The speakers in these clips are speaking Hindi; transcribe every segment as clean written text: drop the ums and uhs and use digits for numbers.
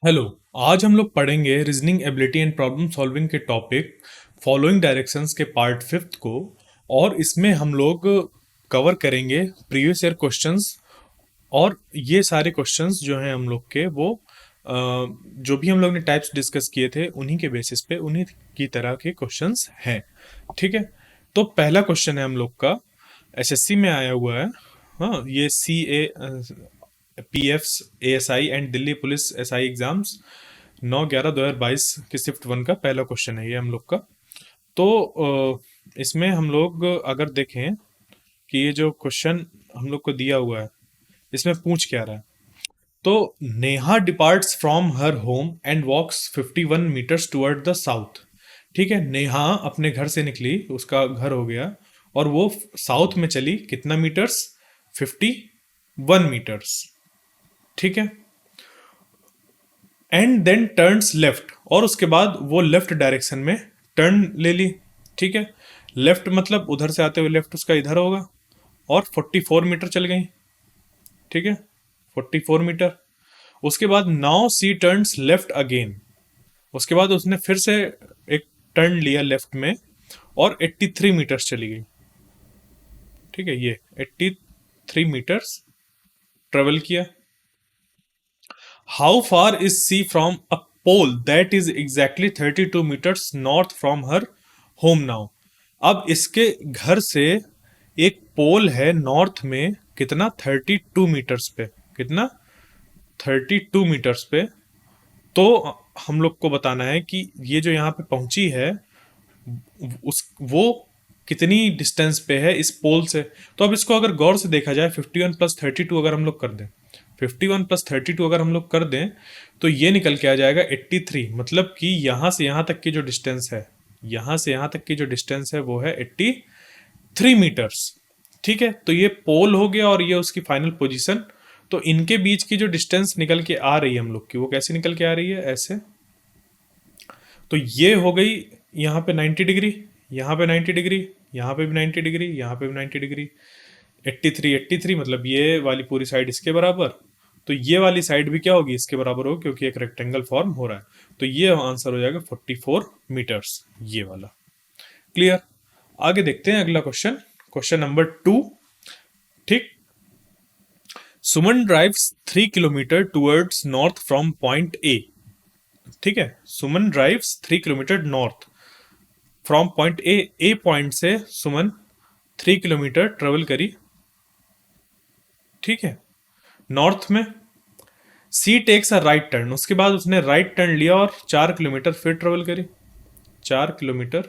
हेलो। आज हम लोग पढ़ेंगे reasoning ability and problem solving के टॉपिक फॉलोइंग डायरेक्शंस के पार्ट फिफ्थ को। और इसमें हम लोग कवर करेंगे प्रीवियस ईयर क्वेश्चंस। और ये सारे क्वेश्चंस जो हैं हम लोग के वो जो भी हम लोग ने टाइप्स डिस्कस किए थे उन्हीं के बेसिस पे उन्हीं की तरह के क्वेश्चंस हैं। ठीक है। तो पहला क्वेश्चन है हम लोग का, एसएससी में आया हुआ है। हाँ, ये C A PF ASI and Delhi police SI exams 9/11/2022 के शिफ्ट वन का पहला क्वेश्चन है ये हम लोग का। तो इसमें हम लोग अगर देखें कि ये जो क्वेश्चन हम लोग को दिया हुआ है इसमें पूछ क्या रहा है। तो Neha departs from her home and walks 51 meters toward the south. ठीक है, नेहा अपने घर से निकली, उसका घर हो गया, और वो साउथ में चली कितना मीटर्स? 51 मीटर्स। ठीक है। एंड देन टर्न्स लेफ्ट, और उसके बाद वो लेफ्ट डायरेक्शन में टर्न ले ली। ठीक है, लेफ्ट मतलब उधर से आते हुए लेफ्ट उसका इधर होगा, और 44 मीटर चल गई। ठीक है, 44 मीटर। उसके बाद now she turns left again. उसके बाद उसने फिर से एक टर्न लिया लेफ्ट में, और 83 मीटर्स चली गई। ठीक है, ये 83 मीटर्स ट्रेवल किया। How far is she from a pole that is exactly 32 meters north from her home now. अब इसके घर से एक पोल है नॉर्थ में, कितना? 32 मीटर्स पे। कितना? 32 मीटर्स पे। तो हम लोग को बताना है कि ये जो यहाँ पे पहुंची है उस वो कितनी डिस्टेंस पे है इस पोल से। तो अब इसको अगर गौर से देखा जाए, 51 प्लस 32 अगर हम लोग कर दें, 51 प्लस 32 अगर हम लोग कर दें तो ये निकल के आ जाएगा 83। मतलब कि यहाँ से यहाँ तक की जो डिस्टेंस है, यहाँ से यहाँ तक की जो डिस्टेंस है वो है 83 मीटर्स। ठीक है, तो ये पोल हो गया और ये उसकी फाइनल पोजीशन। तो इनके बीच की जो डिस्टेंस निकल के आ रही है हम लोग की, वो कैसे निकल के आ रही है? ऐसे। तो ये हो गई यहाँ पे 90 डिग्री, यहाँ पे 90 डिग्री, यहाँ पे भी 90 डिग्री, यहाँ पे भी 90 डिग्री। 83 83 मतलब ये वाली पूरी साइड इसके बराबर। तो ये वाली साइड भी क्या होगी? इसके बराबर होगी, क्योंकि एक रेक्टेंगल फॉर्म हो रहा है। तो ये आंसर हो जाएगा 44 मीटर्स, ये वाला। क्लियर। आगे देखते हैं अगला क्वेश्चन, क्वेश्चन नंबर 2। ठीक। Suman drives 3 kilometre towards north from point A. ठीक है, Suman drives 3 kilometre north from point A. A point से सुमन 3 किलोमीटर ट्रेवल करी। ठीक है, नॉर्थ में। सी टेक्स अ राइट टर्न, उसके बाद उसने राइट टर्न लिया और 4 किलोमीटर फिर ट्रेवल करी। 4 किलोमीटर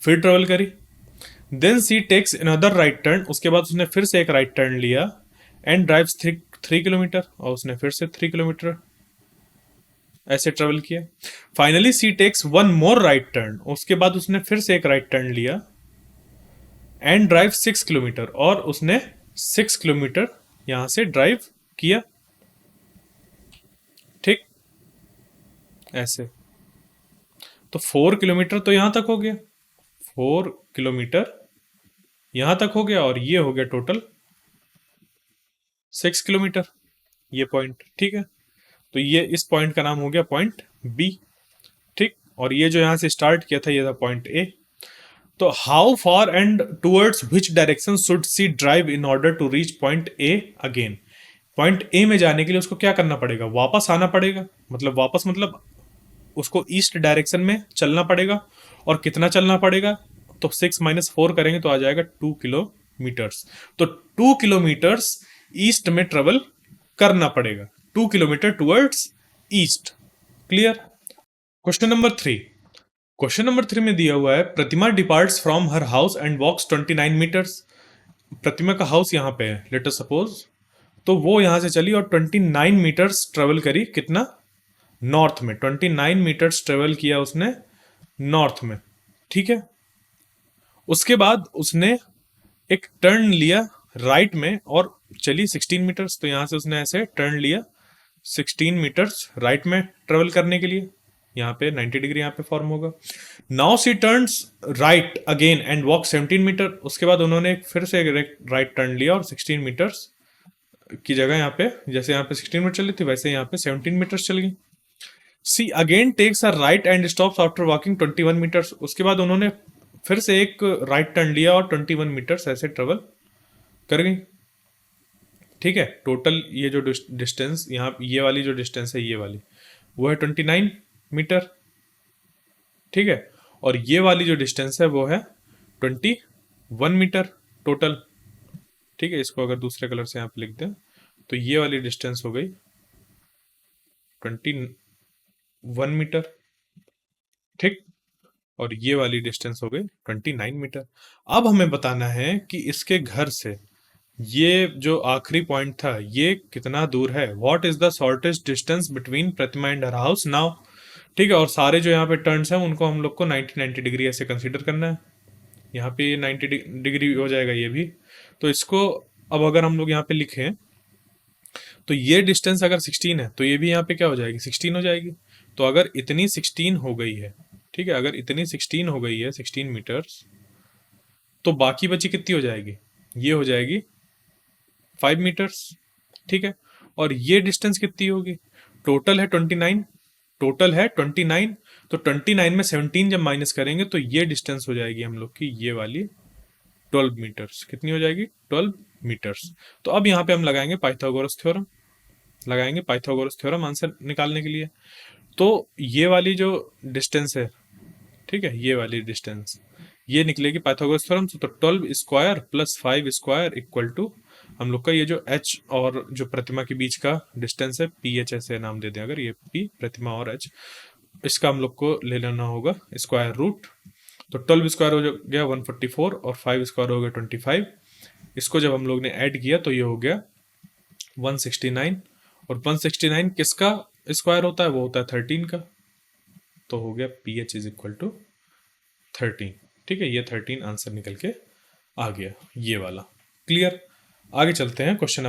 फिर ट्रेवल करी। Then she takes another right turn, उसके बाद उसने फिर से एक राइट टर्न लिया एंड ड्राइव्स 3 किलोमीटर, और उसने फिर से 3 किलोमीटर ऐसे ट्रेवल किया। Finally she takes one more right turn, उसके बाद उसने फिर से एक राइट टर्न लिया एंड ड्राइव 6 किलोमीटर, और उसने 6 किलोमीटर यहां से ड्राइव किया। ठीक, ऐसे। तो 4 किलोमीटर तो यहां तक हो गया, 4 किलोमीटर यहां तक हो गया, और ये हो गया टोटल 6 किलोमीटर, ये पॉइंट। ठीक है, तो ये इस पॉइंट का नाम हो गया पॉइंट बी। ठीक, और ये जो यहां से स्टार्ट किया था ये था पॉइंट ए। तो how far and towards which direction should she drive in order to reach point A again. Point A में जाने के लिए उसको क्या करना पड़ेगा? वापस आना पड़ेगा। मतलब वापस मतलब उसको ईस्ट डायरेक्शन में चलना पड़ेगा। और कितना चलना पड़ेगा? तो 6 - 4 करेंगे तो आ जाएगा 2 किलोमीटर्स। तो 2 किलोमीटर्स ईस्ट में ट्रेवल करना पड़ेगा, 2 kilometre towards east. Clear. Question number 3। Question number 3 में दिया हुआ है Pratima departs from her house and walks 29 metres. Pratima का हाउस यहाँ पे है, लेट अस सपोज। तो वो यहां से चली और 29 मीटर्स ट्रेवल करी। कितना? नॉर्थ में 29 मीटर्स ट्रेवल किया उसने नॉर्थ में। ठीक है, उसके बाद उसने एक टर्न लिया राइट में और चली 16 मीटर्स। तो यहां से उसने ऐसे टर्न लिया 16 मीटर्स राइट में ट्रेवल करने के लिए। यहाँ पे 90 डिग्री यहाँ पे फॉर्म होगा। Now she turns right again and walk 17 meter. उसके बाद उन्होंने फिर से राइट टर्न लिया और 16 मीटर्स की जगह यहाँ पे, जैसे यहाँ पे 16 मीटर चली थी वैसे यहाँ पे 17 मीटर्स चल गई। She again takes a right and stops after walking 21 metres. उसके बाद उन्होंने फिर से एक राइट टर्न लिया और 21 मीटर्स ऐसे ट्रेवल कर गई। ठीक है, टोटल ये जो डिस्टेंस यहाँ, ये वाली जो डिस्टेंस है ये वाली, वो है 29 मीटर। ठीक है, और ये वाली जो डिस्टेंस है वो है 21 मीटर टोटल। ठीक है, इसको अगर दूसरे कलर से यहाँ पे लिख दें तो ये वाली डिस्टेंस हो गई 21 मीटर। ठीक, और ये वाली डिस्टेंस हो गई 29 मीटर। अब हमें बताना है कि इसके घर से ये जो आखिरी पॉइंट था ये कितना दूर है। What is the shortest distance between Pratima and her house now. ठीक है, और सारे जो यहाँ पे टर्न्स हैं उनको हम लोग को 90 डिग्री ऐसे कंसीडर करना है। यहाँ पे ये 90 डिग्री हो जाएगा ये भी। तो इसको अब अगर हम लोग यहाँ पे लिखें तो ये डिस्टेंस अगर 16 है तो ये भी यहाँ पे क्या हो जाएगी, 16 हो जाएगी। तो अगर इतनी 16 हो गई है, ठीक है, अगर इतनी 16 हो गई है 16 मीटर्स, तो बाकी बची कितनी हो जाएगी, ये हो जाएगी 5 मीटर्स। ठीक है, और ये डिस्टेंस कितनी होगी, टोटल है 29, टोटल है 29, तो 29 में 17 जब माइनस करेंगे तो ये डिस्टेंस हो जाएगी हम लोग की ये वाली 12 मीटर्स। कितनी हो जाएगी, 12 मीटर्स। तो अब यहाँ पे हम लगाएंगे पाइथागोरस थ्योरम, लगाएंगे पाइथागोरस थ्योरम आंसर निकालने के लिए। तो ये वाली जो डिस्टेंस है, ठीक है, ये वाली डिस्टेंस ये निकलेगी पाइथागोरस थ्योरम से। तो 12 square plus 5 square equal to हम लोग का ये जो h और जो प्रतिमा के बीच का डिस्टेंस है पी एच ऐसे नाम दे दें अगर, ये p प्रतिमा और h, इसका हम लोग को ले लेना होगा स्क्वायर रूट। तो 12 स्क्वायर हो गया 144 और 5 स्क्वायर हो गया 25। इसको जब हम लोग ने ऐड किया तो ये हो गया 169, और 169 किसका स्क्वायर होता है, वो होता है 13 का। तो हो गया P H is equal to 13। ठीक है, ये 13 आंसर निकल के आ गया ये वाला। क्लियर, आगे चलते हैं क्वेश्चन